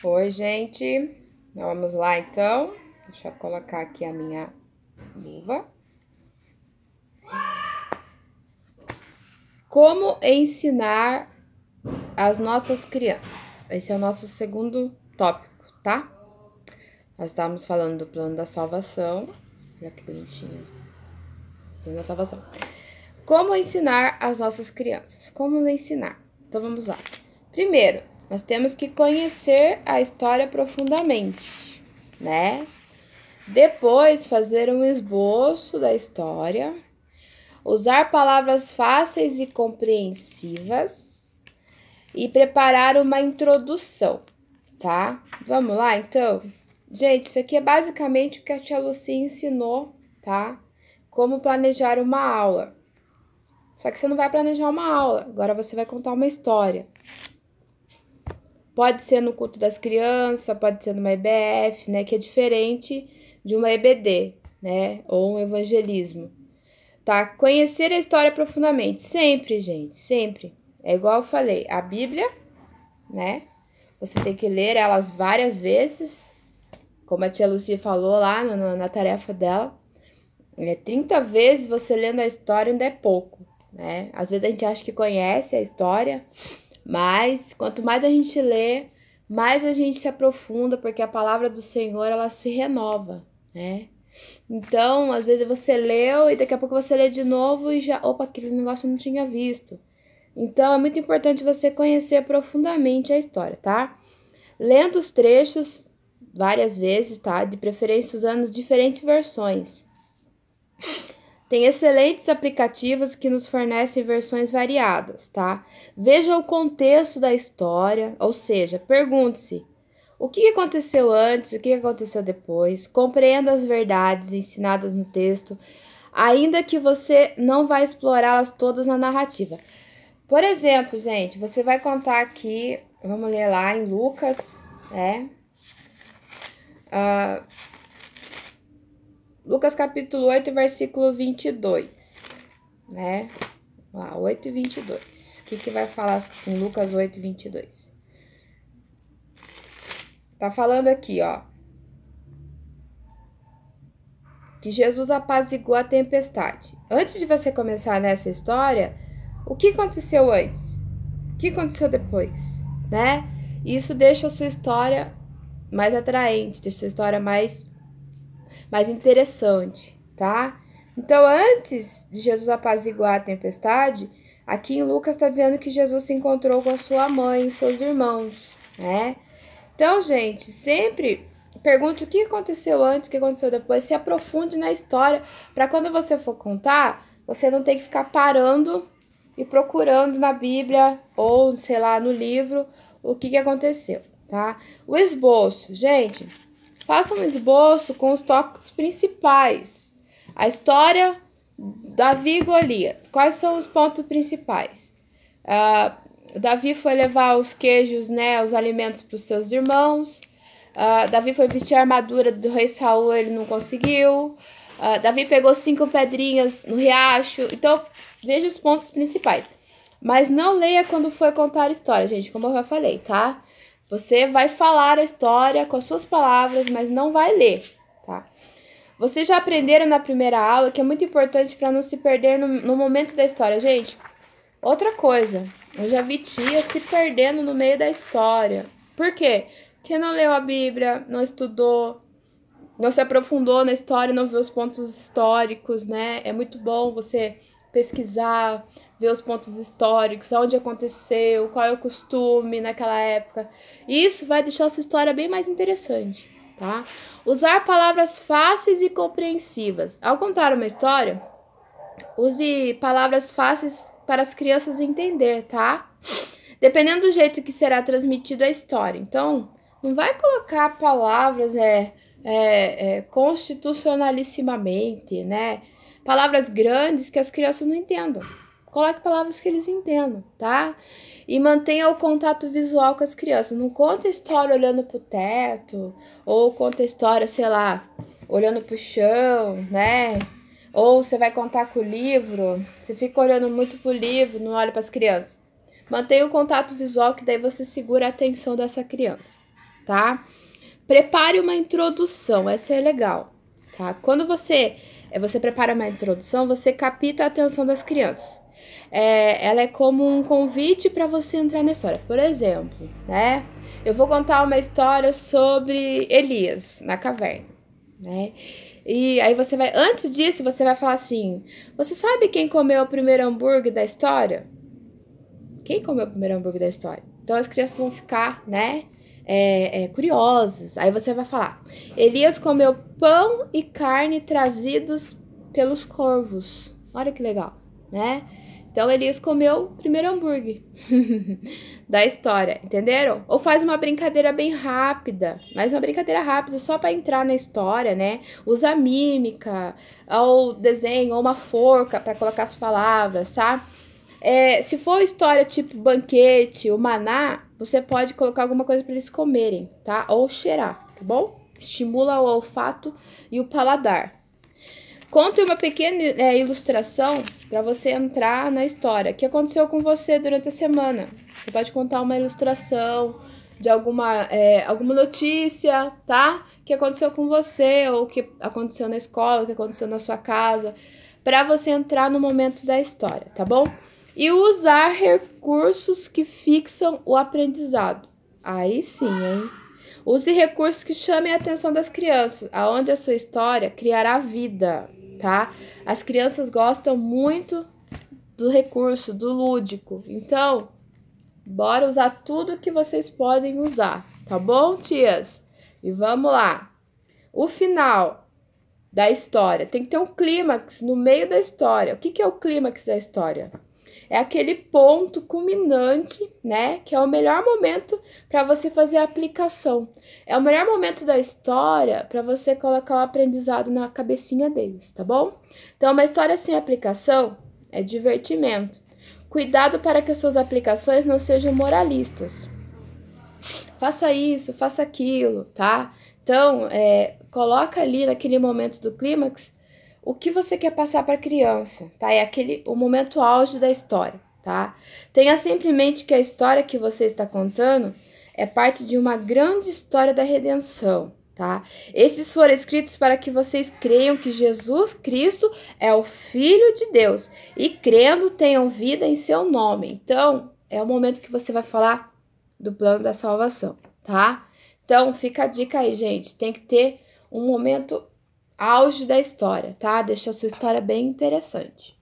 Oi, gente. Vamos lá, então. Deixa eu colocar aqui a minha luva. Como ensinar as nossas crianças? Esse é o nosso segundo tópico, tá? Nós estávamos falando do plano da salvação. Olha que bonitinho. Plano da salvação. Como ensinar as nossas crianças? Como ensinar? Então vamos lá. Primeiro, nós temos que conhecer a história profundamente, né? Depois, fazer um esboço da história, usar palavras fáceis e compreensivas e preparar uma introdução, tá? Vamos lá, então? Gente, isso aqui é basicamente o que a tia Lucy ensinou, tá? Como planejar uma aula. Só que você não vai planejar uma aula, agora você vai contar uma história. Pode ser no culto das crianças, pode ser numa EBF, né? Que é diferente de uma EBD, né? Ou um evangelismo, tá? Conhecer a história profundamente, sempre, gente, sempre. É igual eu falei, a Bíblia, né? Você tem que ler elas várias vezes, como a tia Lucia falou lá na tarefa dela. 30 vezes você lendo a história ainda é pouco, né? Às vezes a gente acha que conhece a história, mas quanto mais a gente lê, mais a gente se aprofunda, porque a palavra do Senhor, ela se renova, né? Então, às vezes você leu e daqui a pouco você lê de novo e já, opa, aquele negócio eu não tinha visto. Então, é muito importante você conhecer profundamente a história, tá? Lendo os trechos várias vezes, tá? De preferência usando diferentes versões. Tem excelentes aplicativos que nos fornecem versões variadas, tá? Veja o contexto da história, ou seja, pergunte-se: o que aconteceu antes, o que aconteceu depois? Compreenda as verdades ensinadas no texto, ainda que você não vai explorá-las todas na narrativa. Por exemplo, gente, você vai contar aqui, vamos ler lá em Lucas, né? Lucas capítulo 8, versículo 22, né? Lá, 8 e 22. O que vai falar em Lucas 8 e 22? Tá falando aqui, ó. Que Jesus apaziguou a tempestade. Antes de você começar nessa história, o que aconteceu antes? O que aconteceu depois, né? Isso deixa a sua história mais atraente, deixa a sua história mais interessante, tá? Então, antes de Jesus apaziguar a tempestade, aqui em Lucas está dizendo que Jesus se encontrou com a sua mãe e seus irmãos, né? Então, gente, sempre pergunte o que aconteceu antes, o que aconteceu depois, se aprofunde na história, para quando você for contar, você não ter que ficar parando e procurando na Bíblia ou, sei lá, no livro o que aconteceu, tá? O esboço, gente, faça um esboço com os tópicos principais. A história, Davi e Golias. Quais são os pontos principais? Davi foi levar os queijos, né, os alimentos para os seus irmãos. Davi foi vestir a armadura do rei Saul, ele não conseguiu. Davi pegou 5 pedrinhas no riacho. Então, veja os pontos principais. Mas não leia quando for contar a história, gente, como eu já falei, tá? Você vai falar a história com as suas palavras, mas não vai ler, tá? Vocês já aprenderam na primeira aula que é muito importante para não se perder no momento da história, gente. Outra coisa, eu já vi tia se perdendo no meio da história. Por quê? Porque não leu a Bíblia, não estudou, não se aprofundou na história, não viu os pontos históricos, né? É muito bom você pesquisar, ver os pontos históricos, onde aconteceu, qual é o costume naquela época. Isso vai deixar a sua história bem mais interessante, tá? Usar palavras fáceis e compreensivas. Ao contar uma história, use palavras fáceis para as crianças entender, tá? Dependendo do jeito que será transmitida a história. Então, não vai colocar palavras constitucionalissimamente, né? Palavras grandes que as crianças não entendam. Coloque palavras que eles entendam, tá? E mantenha o contato visual com as crianças. Não conta a história olhando pro teto, ou conta a história, sei lá, olhando pro chão, né? Ou você vai contar com o livro, você fica olhando muito pro livro, não olha para as crianças. Mantenha o contato visual, que daí você segura a atenção dessa criança. tá? Prepare uma introdução, essa é legal, tá? Quando você prepara uma introdução, você capta a atenção das crianças. Ela é como um convite para você entrar na história. Por exemplo, né? Eu vou contar uma história sobre Elias na caverna, né? E aí você vai, antes disso, você vai falar assim: você sabe quem comeu o primeiro hambúrguer da história? Quem comeu o primeiro hambúrguer da história? Então as crianças vão ficar, né? Curiosas. Aí você vai falar: Elias comeu pão e carne trazidos pelos corvos. Olha que legal, né? Então Elias comeu o primeiro hambúrguer da história, entenderam? Ou faz uma brincadeira bem rápida, mais uma brincadeira rápida só para entrar na história, né? Usa mímica, ou desenho, ou uma forca para colocar as palavras, tá? Se for história tipo banquete, o maná, você pode colocar alguma coisa para eles comerem, tá? Ou cheirar, tá bom? Estimula o olfato e o paladar. Conte uma pequena ilustração para você entrar na história. O que aconteceu com você durante a semana? Você pode contar uma ilustração de alguma notícia, tá? Que aconteceu com você, ou que aconteceu na escola, o que aconteceu na sua casa, para você entrar no momento da história, tá bom? E usar recursos que fixam o aprendizado. Aí sim, hein? Use recursos que chamem a atenção das crianças, aonde a sua história criará vida, tá? As crianças gostam muito do recurso, do lúdico. Então, bora usar tudo que vocês podem usar, tá bom, tias? E vamos lá. O final da história tem que ter um clímax no meio da história. O que é o clímax da história? É aquele ponto culminante, né? Que é o melhor momento para você fazer a aplicação. É o melhor momento da história para você colocar o aprendizado na cabecinha deles, tá bom? Então, uma história sem aplicação é divertimento. Cuidado para que as suas aplicações não sejam moralistas. Faça isso, faça aquilo, tá? Então, coloca ali naquele momento do clímax o que você quer passar para a criança, tá? É o momento auge da história, tá? Tenha sempre em mente que a história que você está contando é parte de uma grande história da redenção, tá? Esses foram escritos para que vocês creiam que Jesus Cristo é o Filho de Deus e, crendo, tenham vida em seu nome. Então, é o momento que você vai falar do plano da salvação, tá? Então, fica a dica aí, gente. Tem que ter um momento auge da história, tá? Deixa a sua história bem interessante.